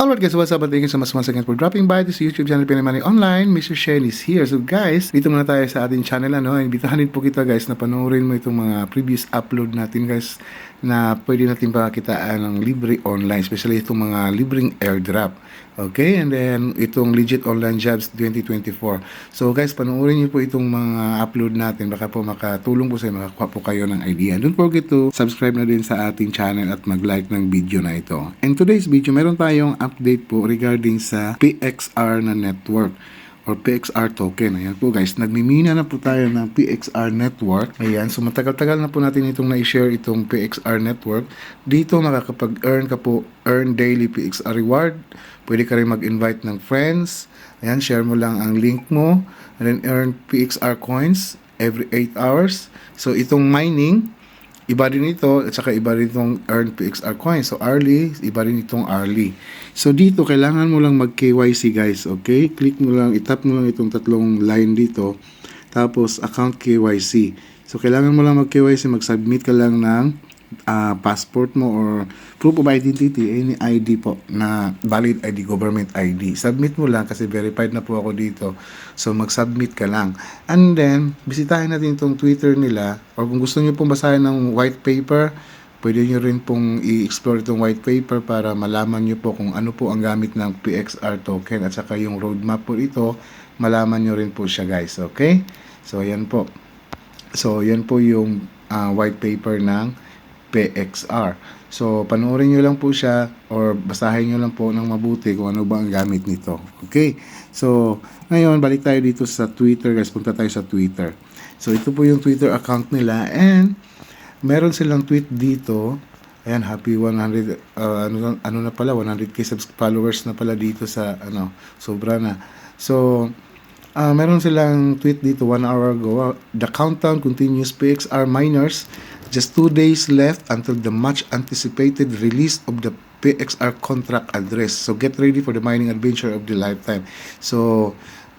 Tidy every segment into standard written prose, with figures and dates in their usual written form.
Alright guys, what's up? Thank you so much once again for dropping by this YouTube channel, Pinoy Money Online. Mr. Shen is here. So guys, dito muna tayo sa ating channel. Imbitahan din po kita guys na panoorin mo itong mga previous upload natin guys na pwede natin pakitaan ng libre online, especially itong mga libreng airdrop. Okay, and then itong legit online jobs 2024. So guys, panoorin niyo po itong mga upload natin. Baka po makatulong po sa inyo, makakuha po kayo ng idea. Don't forget to subscribe na din sa ating channel at mag-like ng video na ito. In today's video, meron tayong update po regarding sa PXR na network or PXR token. Ayan po guys, nagmimina na po tayo ng PXR network. Ayan, so matagal-tagal na po natin itong na-share itong PXR network. Dito makakapag-earn ka po, earn daily PXR reward. Pwede ka rin mag-invite ng friends. Ayan, share mo lang ang link mo. And then earn PXR coins every 8 hours. So itong mining, iba din ito, at saka iba rin itong earn PXR coins. So hourly, iba rin itong hourly. So dito, kailangan mo lang mag-KYC guys, okay? Click mo lang, itap mo lang itong tatlong line dito. Tapos, account KYC. So kailangan mo lang mag-KYC, mag-submit ka lang ng passport mo or proof of identity, any ID po na valid ID, government ID. Submit mo lang kasi verified na po ako dito. So mag-submit ka lang. And then, bisitahin natin itong Twitter nila, or kung gusto niyo pong basahin ng white paper, pwede nyo rin pong i-explore itong white paper para malaman nyo po kung ano po ang gamit ng PXR token at saka yung roadmap po ito, malaman nyo rin po siya guys, okay? So yan po. So yan po yung white paper ng PXR. So, panoorin nyo lang po siya or basahin nyo lang po ng mabuti kung ano ba ang gamit nito. Okay? So, ngayon, balik tayo dito sa Twitter guys. Punta tayo sa Twitter. So, ito po yung Twitter account nila and meron silang tweet dito. Ayan, happy 100, ano na pala, 100k followers na pala dito sa, sobra na. So, meron silang tweet dito 1 hour ago. The countdown continues. PXR miners, just 2 days left until the much anticipated release of the PXR contract address. So get ready for the mining adventure of the lifetime. So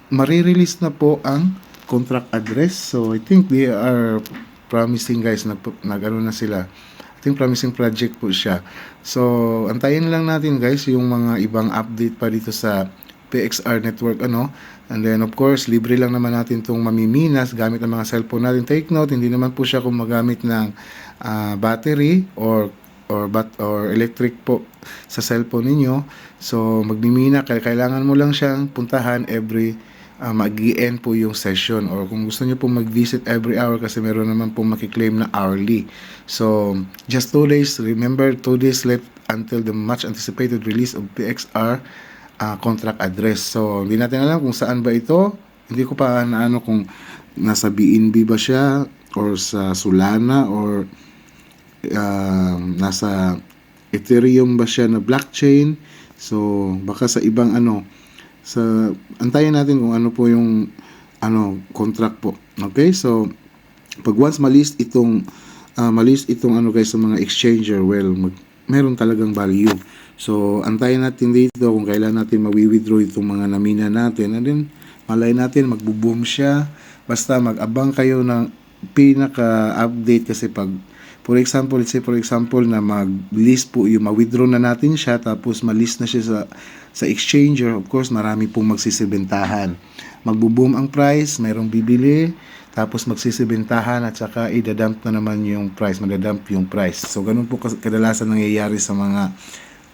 marirelease na po ang contract address. So I think they are promising guys na nagano na sila. I think promising project po siya. So antayin lang natin guys yung mga ibang update pa dito sa PXR network and then of course libre lang naman natin itong mamiminas gamit ang mga cellphone natin. Take note, hindi naman po siya kung magamit ng battery or electric po sa cellphone ninyo. So magmimina, kailangan mo lang siyang puntahan every mag-i-end po yung session, or kung gusto niyo po mag-visit every hour kasi meron naman po makiklaim na hourly. So just 2 days, remember 2 days left until the much anticipated release of PXR contract address. So, hindi natin alam kung saan ba ito. Hindi ko pa kung nasa BNB ba siya or sa Solana or nasa Ethereum ba siya na blockchain. So, baka sa ibang antayin natin kung ano po yung contract po. Okay? So, pag once malist itong guys sa mga exchanger, well, meron talagang value. So, antayin natin dito kung kailan natin mawi-withdraw itong mga namina natin. And then, malay natin, magbo-boom siya. Basta mag-abang kayo ng pinaka-update kasi pag, let's say for example, na mag-list po yung ma-withdraw na natin siya, tapos ma-list na siya sa exchanger, of course, marami pong magsisibentahan. Magbo-boom ang price, mayroong bibili, tapos magsisibentahan at saka idadump na naman yung price, madadump yung price. So, ganun po kadalasan nangyayari sa mga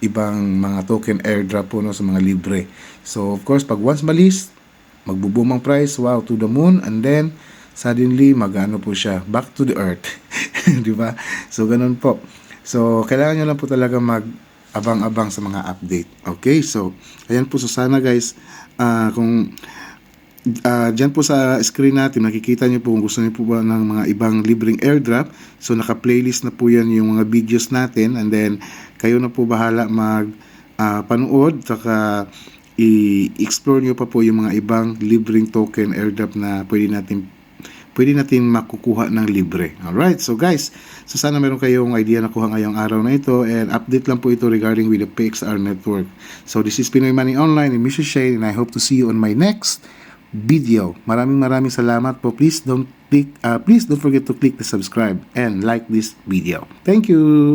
ibang mga token airdrop po sa mga libre. So, of course, pag once malist, magbo-boom ang price, wow, to the moon, and then, suddenly, po siya, back to the earth. Di ba? So, ganun po. So, kailangan nyo lang po talaga mag-abang-abang sa mga update. Okay? So, ayan po. So, sana guys, kung dyan po sa screen natin, nakikita nyo po kung gusto nyo po ba ng mga ibang libreng airdrop. So, naka-playlist na po yan yung mga videos natin. And then, kayo na po bahala panood. Saka, i-explore nyo pa po yung mga ibang libreng token airdrop na pwede natin makukuha ng libre. Alright, so guys, so sana meron kayong idea na kuha ngayong araw na ito, and update lang po ito regarding with the PXR network. So this is Pinoy Money Online and Mr. Shane, and I hope to see you on my next video. Maraming salamat po. Please don't forget to click the subscribe and like this video. Thank you.